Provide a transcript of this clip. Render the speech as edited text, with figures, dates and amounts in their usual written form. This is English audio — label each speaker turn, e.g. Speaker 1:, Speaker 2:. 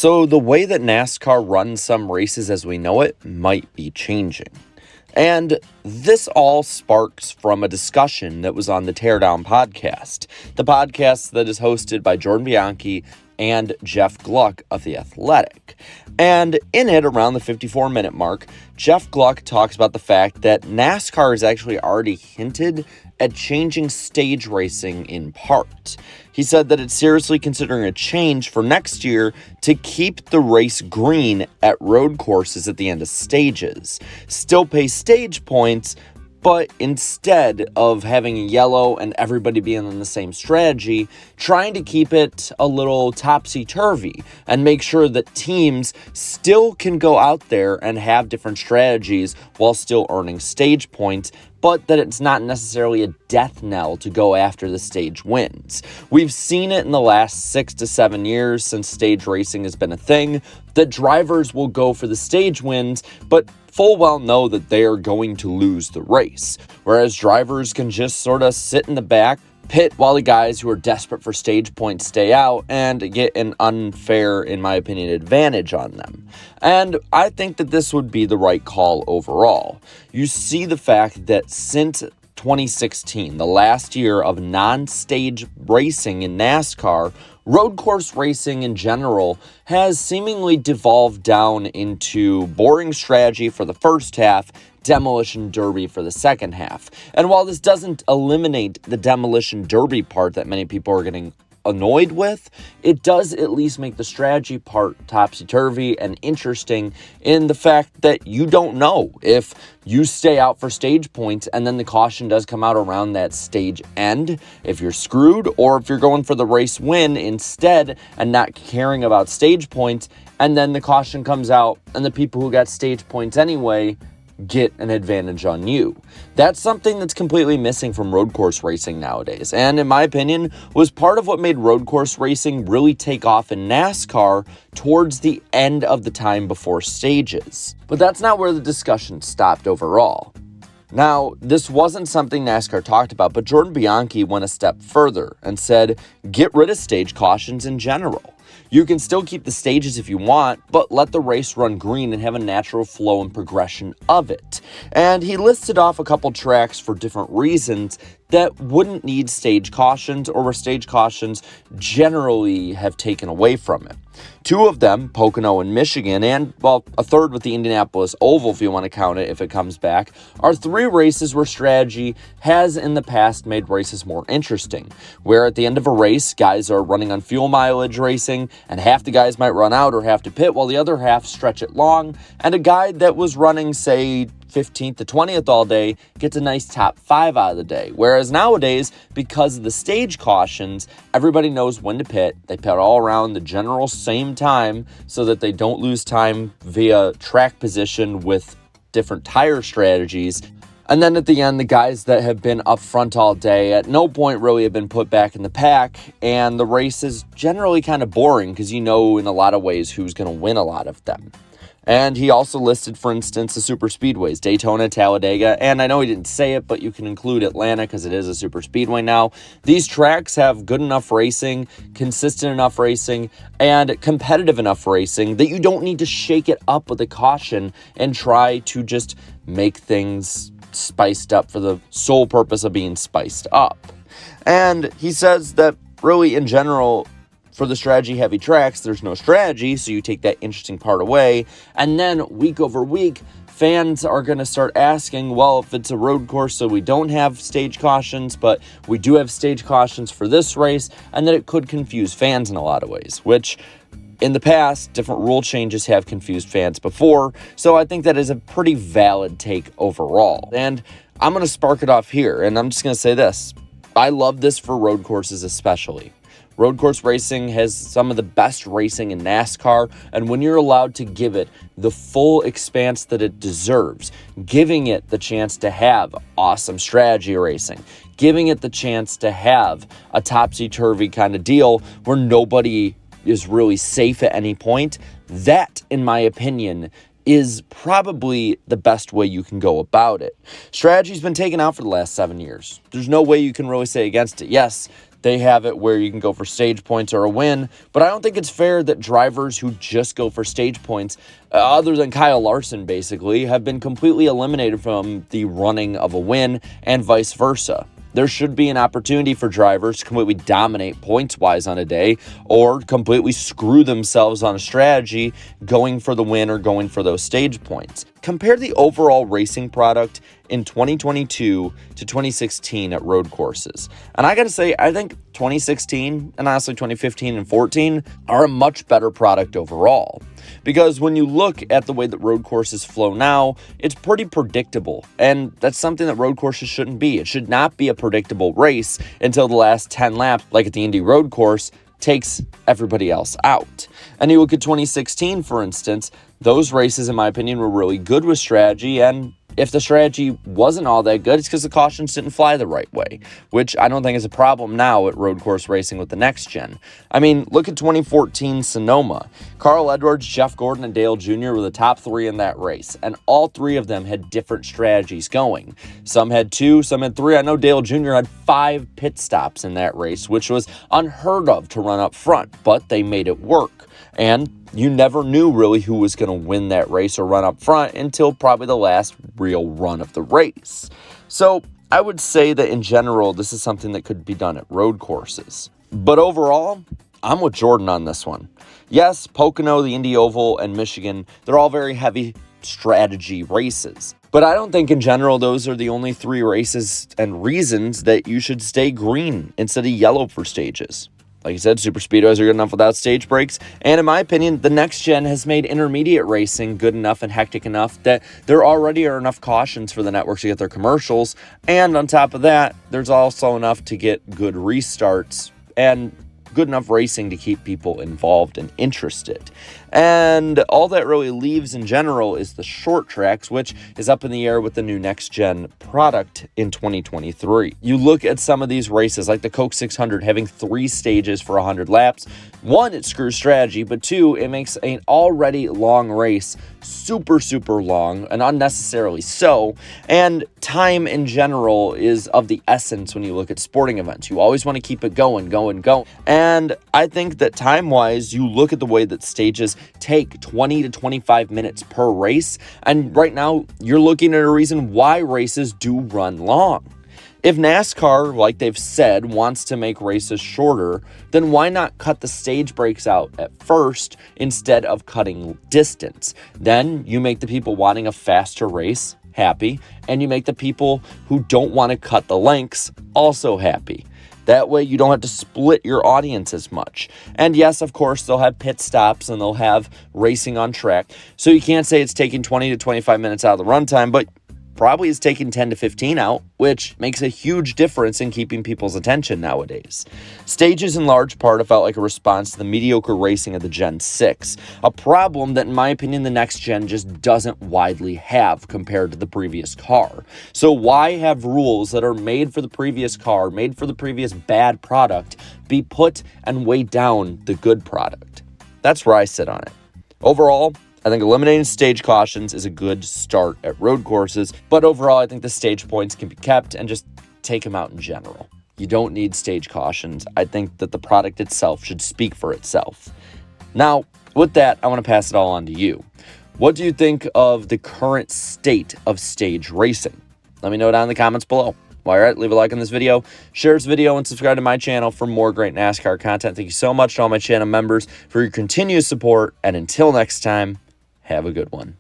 Speaker 1: So the way that NASCAR runs some races as we know it might be changing. And this all sparks from a discussion that was on the Teardown Podcast, the podcast that is hosted by Jordan Bianchi and Jeff Gluck of The Athletic. And in it, around the 54-minute mark, Jeff Gluck talks about the fact that NASCAR has actually already hinted at changing stage racing in part. He said that it's seriously considering a change for next year to keep the race green at road courses at the end of stages. Still pay stage points, but instead of having yellow and everybody being on the same strategy, trying to keep it a little topsy-turvy and make sure that teams still can go out there and have different strategies while still earning stage points, but that it's not necessarily a death knell to go after the stage wins. We've seen it in the last 6 to 7 years since stage racing has been a thing, that drivers will go for the stage wins, but full well know that they are going to lose the race. Whereas drivers can just sort of sit in the back, pit while the guys who are desperate for stage points stay out and get an unfair, in my opinion, advantage on them. And I think that this would be the right call overall. You see the fact that since 2016, the last year of non-stage racing in NASCAR, road course racing in general has seemingly devolved down into boring strategy for the first half, demolition derby for the second half. And while this doesn't eliminate the demolition derby part that many people are getting annoyed with, it does at least make the strategy part topsy-turvy and interesting in the fact that you don't know if you stay out for stage points and then the caution does come out around that stage end, if you're screwed, or if you're going for the race win instead and not caring about stage points, and then the caution comes out and the people who got stage points anyway get an advantage on you. That's something that's completely missing from road course racing nowadays, and in my opinion was part of what made road course racing really take off in NASCAR towards the end of the time before stages. But that's not where the discussion stopped overall. Now, this wasn't something NASCAR talked about, but Jordan Bianchi went a step further and said, get rid of stage cautions in general. You can still keep the stages if you want, but let the race run green and have a natural flow and progression of it. And he listed off a couple tracks for different reasons that wouldn't need stage cautions, or where stage cautions generally have taken away from it. 2 of them, Pocono and Michigan, and, well, a third with the Indianapolis Oval, if you want to count it, if it comes back, are 3 races where strategy has in the past made races more interesting, where at the end of a race, guys are running on fuel mileage racing, and half the guys might run out or have to pit, while the other half stretch it long, and a guy that was running, say, 15th to 20th all day gets a nice top 5 out of the day. Whereas nowadays, because of the stage cautions, everybody knows when to pit. They pit all around the general same time so that they don't lose time via track position with different tire strategies. And then at the end, the guys that have been up front all day at no point really have been put back in the pack, and the race is generally kind of boring because you know in a lot of ways who's going to win a lot of them. And he also listed, for instance, the super speedways, Daytona, Talladega, and I know he didn't say it, but you can include Atlanta because it is a super speedway now. These tracks have good enough racing, consistent enough racing, and competitive enough racing that you don't need to shake it up with a caution and try to just make things spiced up for the sole purpose of being spiced up. And he says that really, in general, for the strategy-heavy tracks, there's no strategy, so you take that interesting part away. And then, week over week, fans are going to start asking, well, if it's a road course, so we don't have stage cautions, but we do have stage cautions for this race, and that it could confuse fans in a lot of ways, which in the past, different rule changes have confused fans before, so I think that is a pretty valid take overall. And I'm going to spark it off here, and I'm just going to say this. I love this for road courses especially. Road course racing has some of the best racing in NASCAR, and when you're allowed to give it the full expanse that it deserves, giving it the chance to have awesome strategy racing, giving it the chance to have a topsy-turvy kind of deal where nobody is really safe at any point, that, in my opinion, is probably the best way you can go about it. Strategy's been taken out for the last 7 years. There's no way you can really say against it. Yes, They have it where you can go for stage points or a win, but I don't think it's fair that drivers who just go for stage points, other than Kyle Larson basically, have been completely eliminated from the running of a win and vice versa. There should be an opportunity for drivers to completely dominate points-wise on a day or completely screw themselves on a strategy going for the win or going for those stage points. Compare the overall racing product in 2022 to 2016 at road courses. And I got to say, I think 2016 and honestly 2015 and 14 are a much better product overall. Because when you look at the way that road courses flow now, it's pretty predictable. And that's something that road courses shouldn't be. It should not be a predictable race until the last 10 laps, like at the Indy road course, takes everybody else out. And you look at 2016, for instance, those races, in my opinion, were really good with strategy, and if the strategy wasn't all that good, it's because the cautions didn't fly the right way, which I don't think is a problem now at road course racing with the next gen. I mean, look at 2014 Sonoma. Carl Edwards, Jeff Gordon, and Dale Jr. were the top three in that race, and all three of them had different strategies going. Some had 2, some had 3. I know Dale Jr. had 5 pit stops in that race, which was unheard of to run up front, but they made it work. And you never knew really who was going to win that race or run up front until probably the last real run of the race. So I would say that in general, this is something that could be done at road courses. But overall, I'm with Jordan on this one. Yes, Pocono, the Indy Oval, and Michigan, they're all very heavy strategy races. But I don't think in general those are the only 3 races and reasons that you should stay green instead of yellow for stages. Like I said, super speedways are good enough without stage breaks. And in my opinion, the next gen has made intermediate racing good enough and hectic enough that there already are enough cautions for the networks to get their commercials. And on top of that, there's also enough to get good restarts and good enough racing to keep people involved and interested. And all that really leaves in general is the short tracks, which is up in the air with the new next-gen product in 2023. You look at some of these races, like the Coke 600 having 3 stages for 100 laps. 1, it screws strategy, but 2, it makes an already long race super, super long and unnecessarily so. And time in general is of the essence when you look at sporting events. You always want to keep it going. And I think that time-wise, you look at the way that stages take 20 to 25 minutes per race, and right now, you're looking at a reason why races do run long. If NASCAR, like they've said, wants to make races shorter, then why not cut the stage breaks out at first instead of cutting distance? Then you make the people wanting a faster race happy, and you make the people who don't want to cut the lengths also happy. That way you don't have to split your audience as much. And yes, of course, they'll have pit stops and they'll have racing on track. So you can't say it's taking 20 to 25 minutes out of the runtime, but probably is taking 10 to 15 out, which makes a huge difference in keeping people's attention nowadays. Stages in large part have felt like a response to the mediocre racing of the Gen 6, a problem that in my opinion the next gen just doesn't widely have compared to the previous car. So why have rules that are made for the previous car, made for the previous bad product, be put and weigh down the good product? That's where I sit on it. Overall, I think eliminating stage cautions is a good start at road courses, but overall I think the stage points can be kept and just take them out in general. You don't need stage cautions. I think that the product itself should speak for itself. Now, with that, I want to pass it all on to you. What do you think of the current state of stage racing? Let me know down in the comments below. All right, leave a like on this video, share this video, and subscribe to my channel for more great NASCAR content. Thank you so much to all my channel members for your continued support, and until next time, have a good one.